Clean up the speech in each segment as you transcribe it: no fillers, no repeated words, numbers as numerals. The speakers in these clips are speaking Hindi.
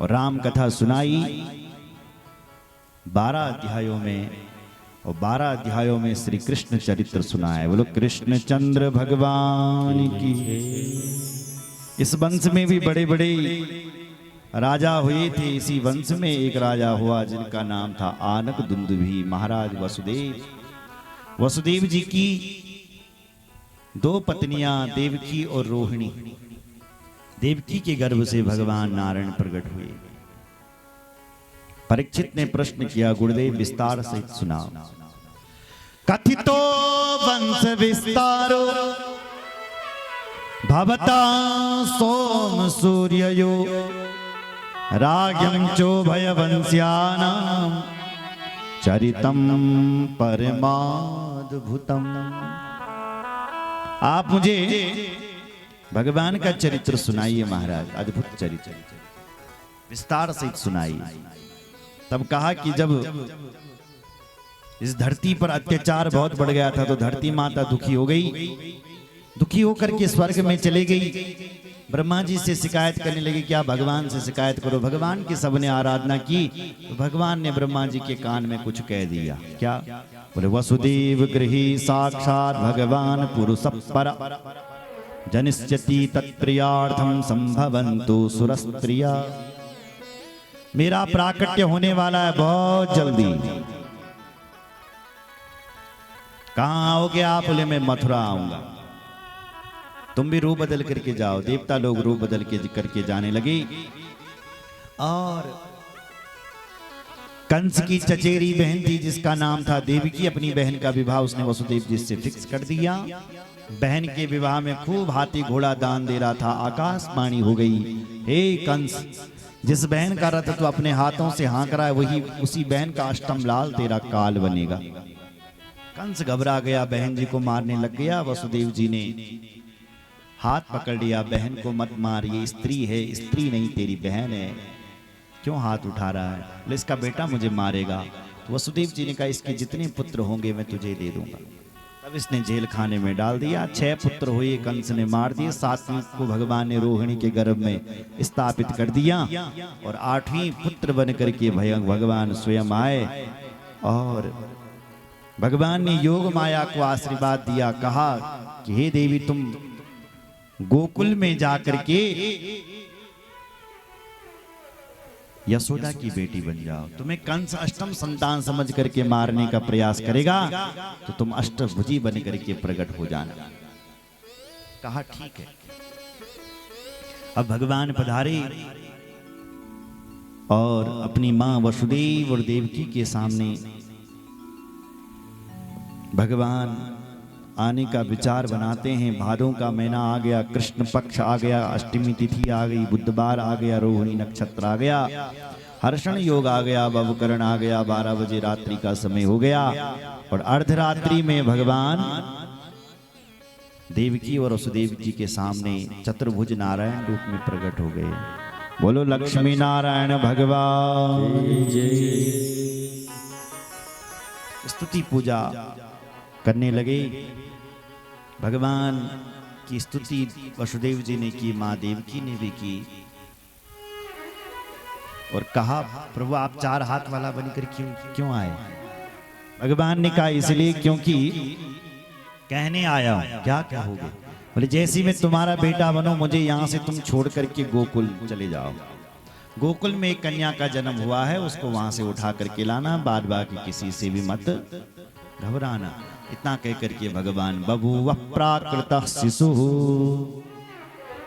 और राम कथा सुनाई 12 अध्यायों में, और 12 अध्यायों में श्री कृष्ण चरित्र सुनाए। बोलो कृष्ण चंद्र भगवान की। इस वंश में भी बड़े बड़े राजा हुए थे। इसी वंश में एक राजा हुआ जिनका नाम था आनक दुंदुभी। महाराज वसुदेव, वसुदेव जी की 2 पत्नियां देवकी और रोहिणी। देवकी के गर्भ से भगवान नारायण प्रकट हुए। परीक्षित ने प्रश्न किया, गुरुदेव विस्तार से सुनाओ। कथितो वंश विस्तारो भवता सोम सूर्ययो राज्ञं चोभयवंश्यानां चरितं परमाद्भुतम्। आप मुझे भगवान का चरित्र सुनाइए महाराज, अद्भुत चरित्र विस्तार से सुनाइए। तब कहा कि जब इस धरती पर अत्याचार बहुत बढ़ गया था तो धरती माता दुखी हो गई। दुखी होकर के स्वर्ग में चले गई। ब्रह्मा जी से शिकायत करने लगी, क्या भगवान से शिकायत करो। भगवान की सबने आराधना की तो भगवान ने ब्रह्मा जी के कान में कुछ कह दिया। क्या बोले, वसुदेव गृही साक्षात भगवान पुरुष पर जनिष्यति तत्प्रियार्थम संभवन्तु सुरस्त्रिया। मेरा प्राकट्य होने वाला है बहुत जल्दी। कहां आओगे आप? बोले मैं मथुरा आऊंगा। तुम भी रूप बदल करके जाओ। देवता लोग रूप बदल के करके जाने लगे। और कंस की चचेरी बहन थी जिसका नाम था देवकी। अपनी बहन का विवाह उसने वसुदेव जी से फिक्स कर दिया। बहन के विवाह में खूब हाथी घोड़ा दान दे रहा था। आकाशवाणी हो गई, हे कंस, जिस बहन का रथ तो अपने हाथों से हाँक रहा है वही उसी बहन का अष्टम लाल तेरा काल बनेगा। कंस घबरा गया, बहन जी को मारने लग गया। वसुदेव जी ने हाथ पकड़ लिया, बहन को मत मार, ये स्त्री है, स्त्री नहीं तेरी बहन है, क्यों हाथ उठा रहा है? बोले इसका बेटा मुझे मारेगा। तो वसुदेव जी ने कहा, इसके जितने पुत्र होंगे मैं तुझे दे दूंगा। तब इसने जेल खाने में डाल दिया। 6 पुत्र हुए, कंस ने मार दिए। 7वें को भगवान ने रोहिणी के गर्भ में स्थापित कर दिया। और 8वें पुत्र बन करके भगवान स्वयं आए और भगवान ने योग माया को आशीर्वाद दिया। कहा कि हे देवी, तुम गोकुल में जाकर के यशोदा की बेटी बन जाओ। तुम्हें कंस अष्टम संतान समझ करके मारने का प्रयास करेगा तो तुम अष्टभुजी बन करके प्रकट हो जाना। कहा ठीक है। अब भगवान पधारे और अपनी मां वसुदेव और देवकी के सामने भगवान आने का विचार बनाते हैं। भादों का महीना आ गया, कृष्ण पक्ष आ गया, अष्टमी तिथि आ गई, बुधवार आ गया, रोहिणी नक्षत्र आ गया, हर्षण योग आ गया, बवकरण आ गया, 12 बजे रात्रि का समय हो गया। और अर्धरात्रि में भगवान देवकी और वसुदेव जी के सामने चतुर्भुज नारायण रूप में प्रकट हो गए। बोलो लक्ष्मी नारायण भगवान जय। स्तुति पूजा करने लगे। भगवान की स्तुति वसुदेव जी ने की, मां देवकी ने भी की। और कहा, प्रभु आप 4 हाथ वाला बनकर क्यों आए? भगवान ने कहा, इसलिए क्योंकि कहने आया हूं। क्या कहोगे? बोले जैसी मैं तुम्हारा बेटा बनूं, मुझे यहां से तुम छोड़ करके गोकुल चले जाओ। गोकुल में एक कन्या का जन्म हुआ है, उसको वहां से उठा करके लाना, बाद बाकी किसी से भी मत घबराना। इतना कह करके भगवान बभूव प्राकृत शिशु,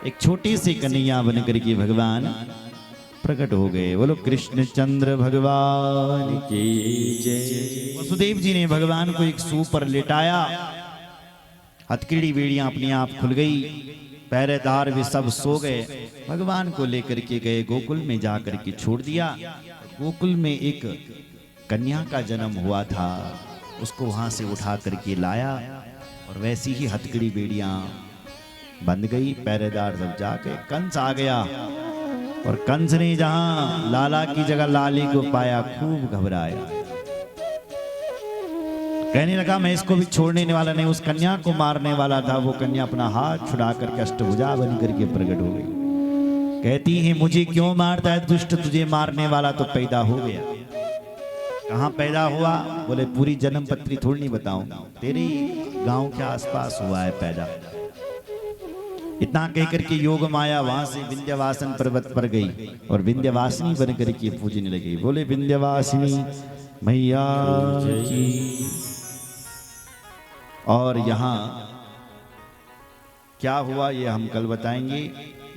एक छोटी सी कन्या बन करके भगवान प्रकट हो गए। बोलो कृष्ण चंद्र भगवान की जय। वसुदेव जी ने भगवान को एक सूप पर लेटाया। हथकड़ी बेड़ियां अपने आप खुल गई, पहरेदार भी सब सो गए। भगवान को लेकर के गए, गोकुल में जाकर के छोड़ दिया। गोकुल में एक कन्या का जन्म हुआ था, उसको वहां से उठा करके लाया। और वैसी ही हथकड़ी बेड़ियां बंद गई, पहरेदार सब जाके कंस आ गया। और कंस ने जहां लाला की जगह लाली को पाया, खूब घबराया। कहने लगा मैं इसको भी छोड़ने वाला नहीं, उस कन्या को मारने वाला था। वो कन्या अपना हाथ छुड़ा करके अष्टभुजा बन करके प्रकट हो गई। कहती है मुझे क्यों मारता है दुष्ट, तुझे मारने वाला तो पैदा हो गया। कहाँ पैदा हुआ? बोले पूरी जन्म पत्री थोड़ी नहीं बताऊंगा, तेरे गांव के आसपास हुआ है पैदा। इतना कहकर के योग माया वहां से विंध्यवासन पर्वत पर गई और विंध्यवासिनी बन करके पूजने लगी। बोले विंध्यवासिनी मैया की। और यहाँ क्या हुआ ये हम कल बताएंगे।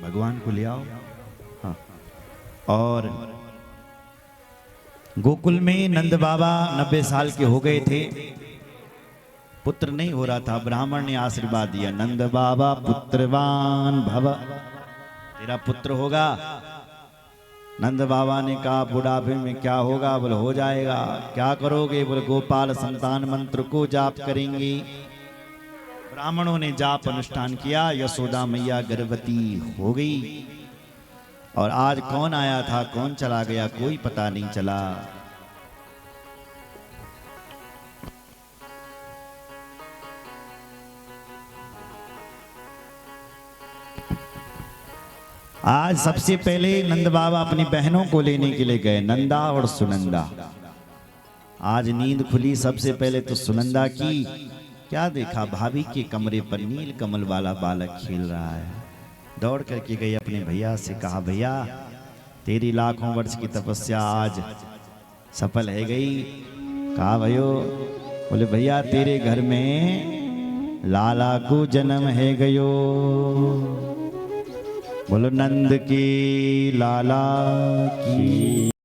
भगवान को ले आओ। हाँ। और गोकुल में नंद बाबा 90 साल के हो गए थे, पुत्र नहीं हो रहा था। ब्राह्मण ने आशीर्वाद दिया, नंद बाबा पुत्रवान भव, तेरा पुत्र होगा। नंद बाबा ने कहा बुढ़ापे में क्या होगा? बोले हो जाएगा। क्या करोगे? बोले गोपाल संतान मंत्र को जाप करेंगे। ब्राह्मणों ने जाप अनुष्ठान किया, यशोदा मैया गर्भवती हो गई। और आज कौन आया था कौन चला गया कोई पता नहीं चला। आज सबसे पहले नंद बाबा अपनी बहनों को लेने के लिए गए, नंदा और सुनंदा। आज नींद खुली सबसे पहले तो सुनंदा की। क्या देखा? भाभी के कमरे पर नील कमल वाला बालक खेल रहा है। दौड़ करके गई, अपने भैया से कहा भैया तेरी लाखों वर्ष की तपस्या आज सफल है गई। कहा भयो? बोले भैया तेरे घर में लाला को जन्म है गयो। बोलो नंद की लाला की।